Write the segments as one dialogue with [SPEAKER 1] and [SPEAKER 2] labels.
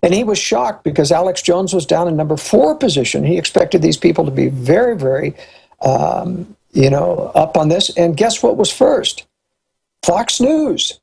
[SPEAKER 1] And he was shocked because Alex Jones was down in number 4 position. He expected these people to be very, very, up on this. And guess what was first? Fox News.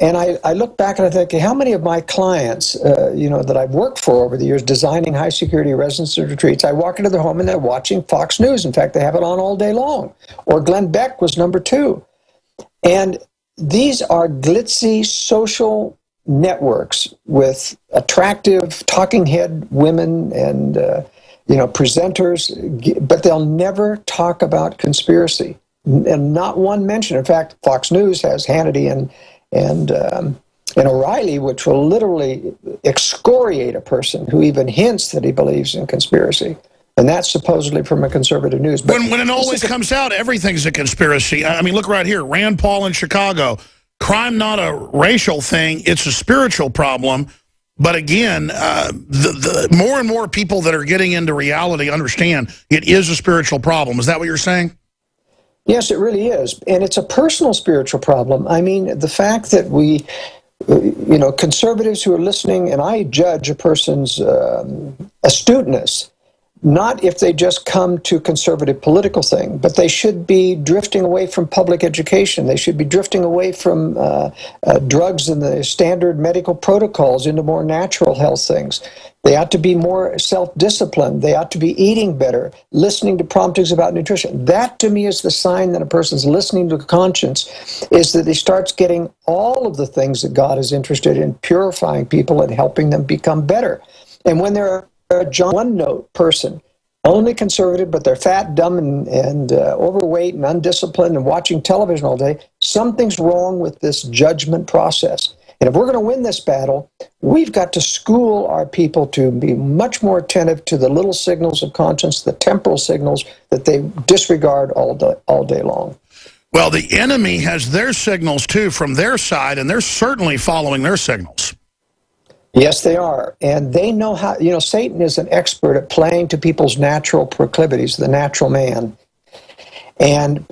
[SPEAKER 1] And I look back and I think, how many of my clients, that I've worked for over the years, designing high security residence retreats, I walk into their home and they're watching Fox News. In fact, they have it on all day long. Or Glenn Beck was number 2. And these are glitzy social networks with attractive talking head women and, presenters, but they'll never talk about conspiracy. And not one mention. In fact, Fox News has Hannity and O'Reilly, which will literally excoriate a person who even hints that he believes in conspiracy. And that's supposedly from a conservative news.
[SPEAKER 2] But when it always comes out, everything's a conspiracy. I mean, look right here. Rand Paul in Chicago. Crime not a racial thing. It's a spiritual problem. But again, the more and more people that are getting into reality understand it is a spiritual problem. Is that what you're saying?
[SPEAKER 1] Yes, it really is. And it's a personal spiritual problem. I mean, the fact that we, conservatives who are listening, and I judge a person's astuteness, not if they just come to conservative political thing, but they should be drifting away from public education. They should be drifting away from drugs and the standard medical protocols into more natural health things. They ought to be more self-disciplined. They ought to be eating better, listening to promptings about nutrition. That, to me, is the sign that a person's listening to a conscience, is that he starts getting all of the things that God is interested in, purifying people and helping them become better. And when they're a one-note person, only conservative, but they're fat, dumb, and overweight and undisciplined and watching television all day, something's wrong with this judgment process. And if we're going to win this battle, we've got to school our people to be much more attentive to the little signals of conscience, the temporal signals that they disregard all day long.
[SPEAKER 2] Well, the enemy has their signals, too, from their side, and they're certainly following their signals.
[SPEAKER 1] Yes, they are. And they know how, Satan is an expert at playing to people's natural proclivities, the natural man. And,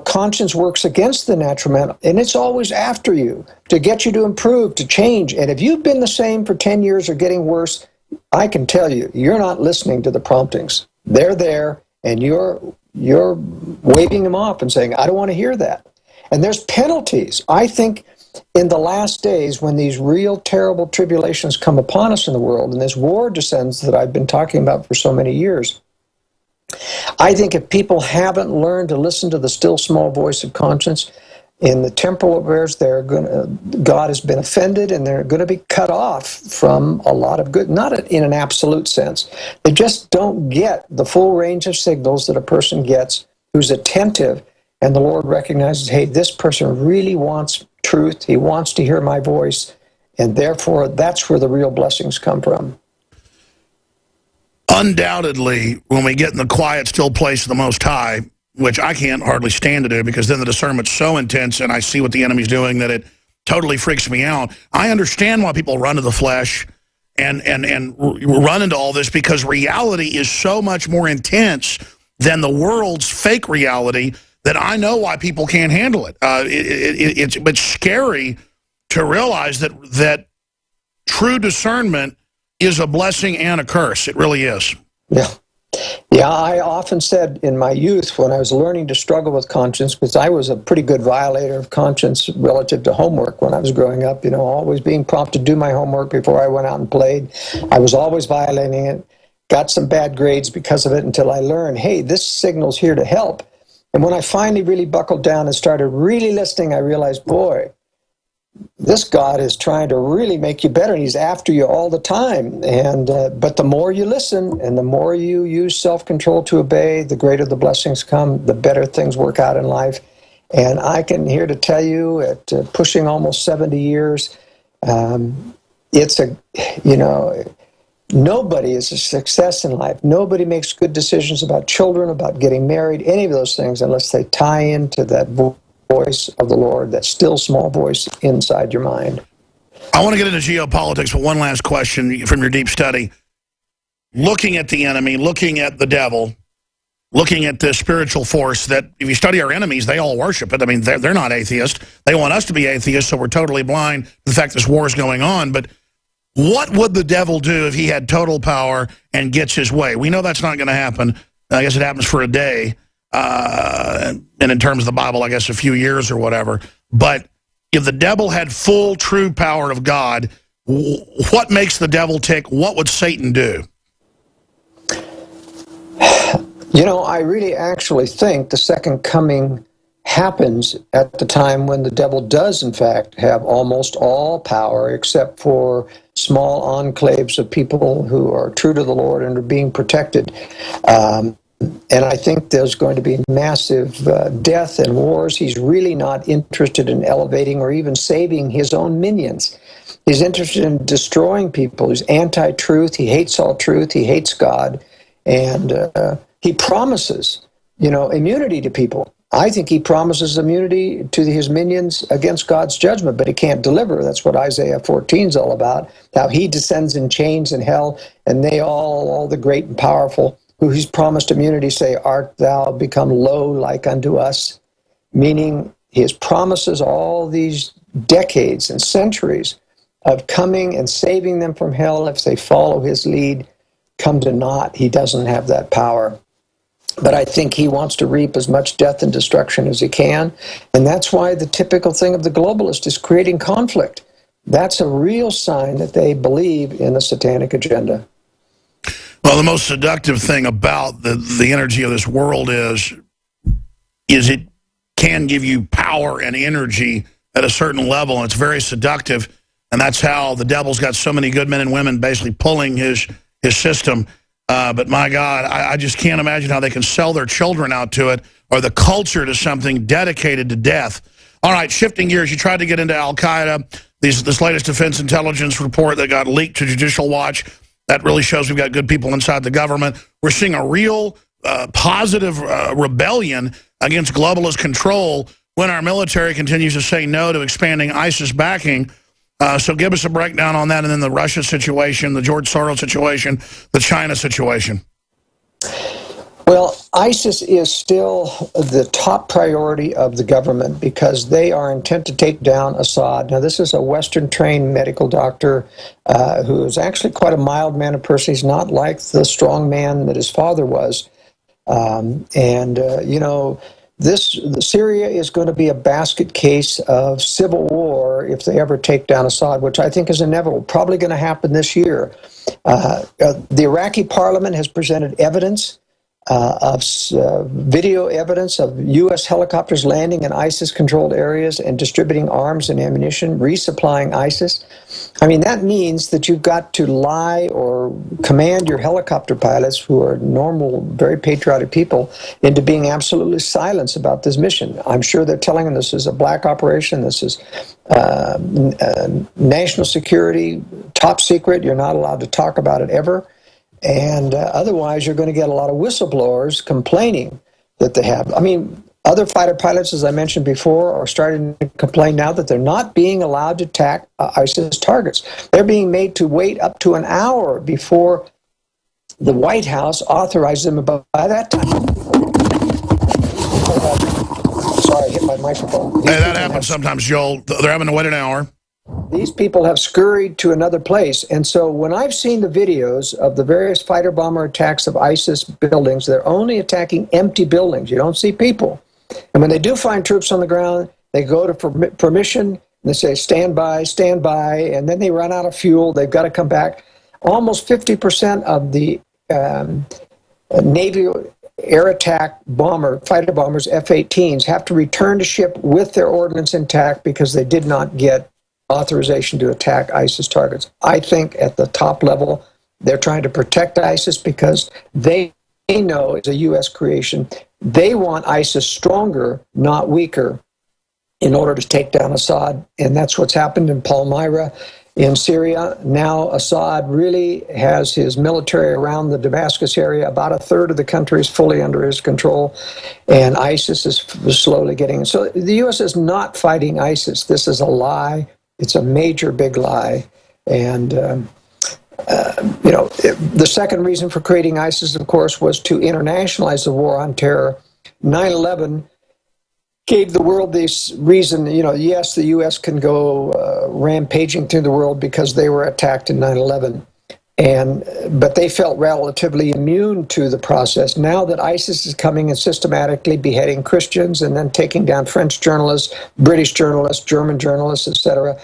[SPEAKER 1] conscience works against the natural man, and it's always after you to get you to improve, to change. And if you've been the same for 10 years or getting worse, I can tell you, you're not listening to the promptings. They're there, and you're waving them off and saying, I don't want to hear that. And there's penalties. I think in the last days, when these real terrible tribulations come upon us in the world, and this war descends that I've been talking about for so many years, I think if people haven't learned to listen to the still small voice of conscience in the temporal affairs, God has been offended, and they're going to be cut off from a lot of good, not in an absolute sense. They just don't get the full range of signals that a person gets who's attentive, and the Lord recognizes, hey, this person really wants truth. He wants to hear my voice, and therefore that's where the real blessings come from.
[SPEAKER 2] Undoubtedly, when we get in the quiet, still place of the Most High, which I can't hardly stand to do because then the discernment's so intense and I see what the enemy's doing that it totally freaks me out. I understand why people run to the flesh and run into all this, because reality is so much more intense than the world's fake reality that I know why people can't handle it. It's scary to realize that true discernment is a blessing and a curse. It really is.
[SPEAKER 1] Yeah, I often said in my youth when I was learning to struggle with conscience, because I was a pretty good violator of conscience relative to homework when I was growing up, always being prompted to do my homework before I went out and played. I was always violating it, got some bad grades because of it until I learned, hey, this signal's here to help. And when I finally really buckled down and started really listening, I realized, boy, this God is trying to really make you better, and he's after you all the time. And but the more you listen and the more you use self-control to obey, the greater the blessings come, the better things work out in life. And I can here to tell you, at pushing almost 70 years, it's nobody is a success in life. Nobody makes good decisions about children, about getting married, any of those things, unless they tie into that voice of the Lord, that still small voice inside your mind.
[SPEAKER 2] I want to get into geopolitics, but one last question from your deep study. Looking at the enemy, looking at the devil, looking at this spiritual force that, if you study our enemies, they all worship it. I mean, they're not atheists. They want us to be atheists, so we're totally blind to the fact this war is going on. But What would the devil do if he had total power and gets his way? We know that's not going to happen. I guess it happens for a day. And in terms of the Bible, I guess a few years or whatever. But if the devil had full, true power of God, what makes the devil tick? What would Satan do?
[SPEAKER 1] You know, I really actually think the second coming happens at the time when the devil does, in fact, have almost all power, except for small enclaves of people who are true to the Lord and are being protected. And I think there's going to be massive death and wars. He's really not interested in elevating or even saving his own minions. He's interested in destroying people. He's anti-truth. He hates all truth. He hates God. And he promises, immunity to people. I think he promises immunity to his minions against God's judgment, but he can't deliver. That's what Isaiah 14 is all about, how he descends in chains in hell, and they all the great and powerful, who he's promised immunity, say, art thou become low like unto us? Meaning his promises all these decades and centuries of coming and saving them from hell if they follow his lead come to naught. He doesn't have that power. But I think he wants to reap as much death and destruction as he can. And that's why the typical thing of the globalist is creating conflict. That's a real sign that they believe in the satanic agenda.
[SPEAKER 2] Well, the most seductive thing about the energy of this world is it can give you power and energy at a certain level, and it's very seductive. And that's how the devil's got so many good men and women basically pulling his system. But my God, I just can't imagine how they can sell their children out to it or the culture to something dedicated to death. All right, shifting gears, you tried to get into Al-Qaeda. This latest defense intelligence report that got leaked to Judicial Watch, that really shows we've got good people inside the government. We're seeing a real positive rebellion against globalist control when our military continues to say no to expanding ISIS backing. So give us a breakdown on that, and then the Russia situation, the George Soros situation, the China situation.
[SPEAKER 1] Well, ISIS is still the top priority of the government because they are intent to take down Assad. Now, this is a Western-trained medical doctor who is actually quite a mild-mannered person. He's not like the strong man that his father was. Syria is going to be a basket case of civil war if they ever take down Assad, which I think is inevitable, probably going to happen this year. The Iraqi parliament has presented evidence of video evidence of U.S. helicopters landing in ISIS-controlled areas and distributing arms and ammunition, resupplying ISIS. I mean, that means that you've got to lie or command your helicopter pilots, who are normal, very patriotic people, into being absolutely silent about this mission. I'm sure they're telling them this is a black operation, this is national security, top secret, you're not allowed to talk about it ever. And otherwise, you're going to get a lot of whistleblowers complaining that they have. I mean, other fighter pilots, as I mentioned before, are starting to complain now that they're not being allowed to attack ISIS targets. They're being made to wait up to an hour before the White House authorizes them. By that time, sorry, I hit my microphone.
[SPEAKER 2] Hey, that happens sometimes, Joel. They're having to wait an hour.
[SPEAKER 1] These people have scurried to another place. And so when I've seen the videos of the various fighter bomber attacks of ISIS buildings, they're only attacking empty buildings. You don't see people. And when they do find troops on the ground, they go to permission, and they say, stand by, and then they run out of fuel. They've got to come back. Almost 50% of the Navy air attack fighter bombers, F-18s, have to return to ship with their ordnance intact because they did not get authorization to attack ISIS targets. I think at the top level, they're trying to protect ISIS because they know it's a U.S. creation. They want ISIS stronger, not weaker, in order to take down Assad. And that's what's happened in Palmyra in Syria. Now Assad really has his military around the Damascus area. About a third of the country is fully under his control, and ISIS is slowly getting. So the U.S. is not fighting ISIS. This is a lie. It's a major, big lie. And, the second reason for creating ISIS, of course, was to internationalize the war on terror. 9/11 gave the world this reason, yes, the U.S. can go rampaging through the world because they were attacked in 9/11. But they felt relatively immune to the process. Now that ISIS is coming and systematically beheading Christians and then taking down French journalists, British journalists, German journalists, etc.,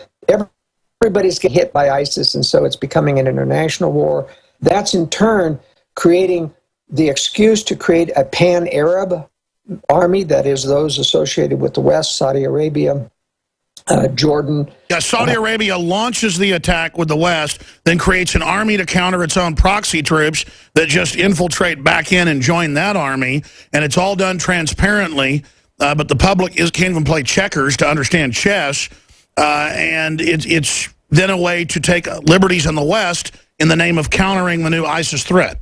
[SPEAKER 1] everybody's getting hit by ISIS, and so it's becoming an international war. That's in turn creating the excuse to create a pan-Arab army, that is those associated with the West, Saudi Arabia, Jordan.
[SPEAKER 2] Yeah, Saudi Arabia launches the attack with the West, then creates an army to counter its own proxy troops that just infiltrate back in and join that army, and it's all done transparently, but the public can't even play checkers to understand chess, and it's then a way to take liberties in the West in the name of countering the new ISIS threat.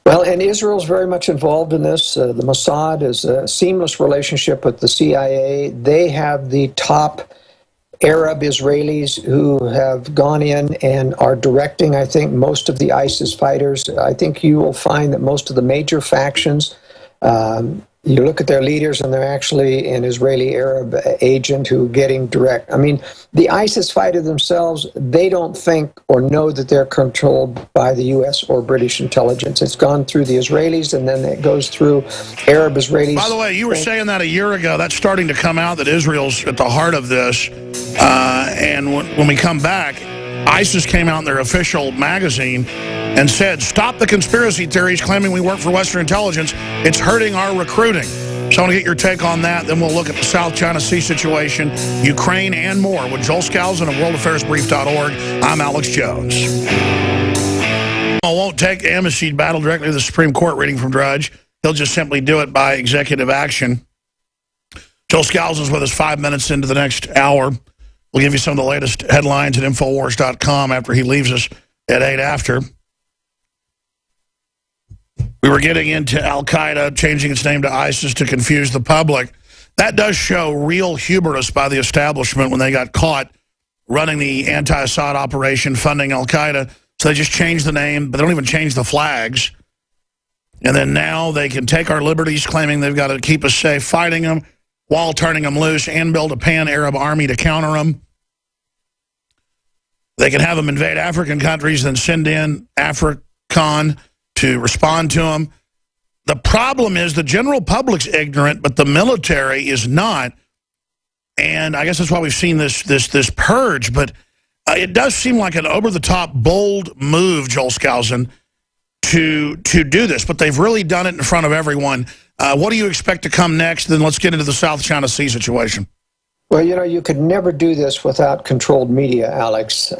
[SPEAKER 1] Well, and Israel's very much involved in this. The Mossad is a seamless relationship with the CIA. They have the top Arab Israelis who have gone in and are directing, I think, most of the ISIS fighters. I think you will find that most of the major factions, you look at their leaders and they're actually an Israeli Arab agent who getting direct. I mean, the ISIS fighters themselves, they don't think or know that they're controlled by the U.S. or British intelligence. It's gone through the Israelis, and then it goes through Arab Israelis.
[SPEAKER 2] By the way, you were saying that a year ago. That's starting to come out, that Israel's at the heart of this. And when we come back, ISIS came out in their official magazine and said, stop the conspiracy theories claiming we work for Western intelligence. It's hurting our recruiting. So I want to get your take on that. Then we'll look at the South China Sea situation, Ukraine, and more with Joel Skousen of worldaffairsbrief.org. I'm Alex Jones. I won't take amnesty battle directly to the Supreme Court reading from Drudge. He'll just simply do it by executive action. Joel Skousen's with us 5 minutes into the next hour. We'll give you some of the latest headlines at Infowars.com after he leaves us at 8 after. We were getting into Al-Qaeda changing its name to ISIS to confuse the public. That does show real hubris by the establishment when they got caught running the anti-Assad operation, funding Al-Qaeda. So they just changed the name, but they don't even change the flags. And then now they can take our liberties, claiming they've got to keep us safe, fighting them while turning them loose, and build a pan-Arab army to counter them. They can have them invade African countries, then send in AFRICON to respond to them. The problem is the general public's ignorant, but the military is not. And I guess that's why we've seen this purge. But it does seem like an over-the-top, bold move, Joel Skousen, to do this. But they've really done it in front of everyone. What do you expect to come next? Then let's get into the South China Sea situation.
[SPEAKER 1] Well, you could never do this without controlled media, Alex.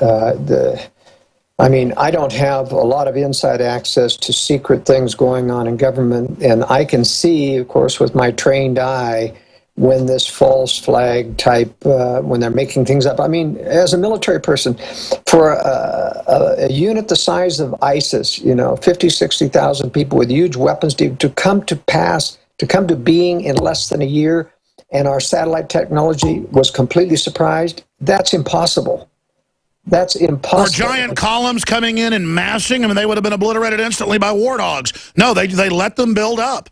[SPEAKER 1] I mean, I don't have a lot of inside access to secret things going on in government, and I can see, of course, with my trained eye, when this false flag type, when they're making things up. I mean, as a military person, for a unit the size of ISIS, 50, 60,000 people with huge weapons to come to being in less than a year, and our satellite technology was completely surprised, that's impossible. That's impossible.
[SPEAKER 2] Or giant columns coming in and massing. I mean, they would have been obliterated instantly by war dogs. No, they let them build up.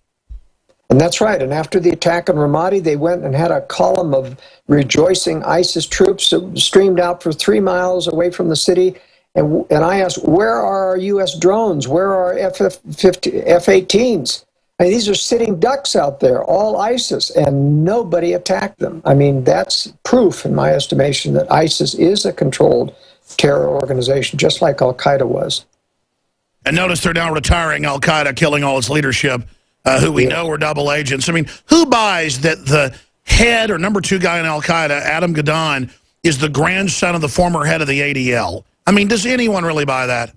[SPEAKER 1] And that's right. And after the attack on Ramadi, they went and had a column of rejoicing ISIS troops that streamed out for 3 miles away from the city. And I asked, where are our U.S. drones? Where are our F-18s? I mean, these are sitting ducks out there, all ISIS, and nobody attacked them. I mean, that's proof, in my estimation, that ISIS is a controlled terror organization, just like Al-Qaeda was.
[SPEAKER 2] And notice they're now retiring Al-Qaeda, killing all its leadership, who we know were double agents. I mean, who buys that the head or number 2 guy in Al-Qaeda, Adam Gaddan, is the grandson of the former head of the ADL? I mean, does anyone really buy that?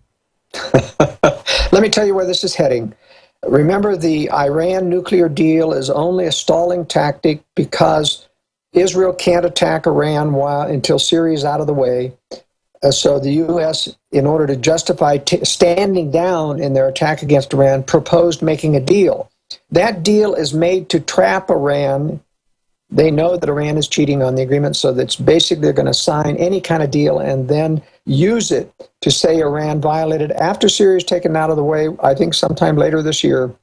[SPEAKER 1] Let me tell you where this is heading. Remember, the Iran nuclear deal is only a stalling tactic because Israel can't attack Iran until Syria is out of the way. So the U.S., in order to justify standing down in their attack against Iran, proposed making a deal. That deal is made to trap Iran. They know that Iran is cheating on the agreement, so that's basically they're going to sign any kind of deal and then use it to say Iran violated. After Syria is taken out of the way, I think sometime later this year,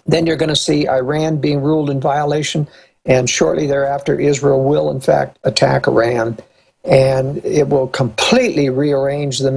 [SPEAKER 1] then you're going to see Iran being ruled in violation, And shortly thereafter, Israel will, in fact, attack Iran. And it will completely rearrange the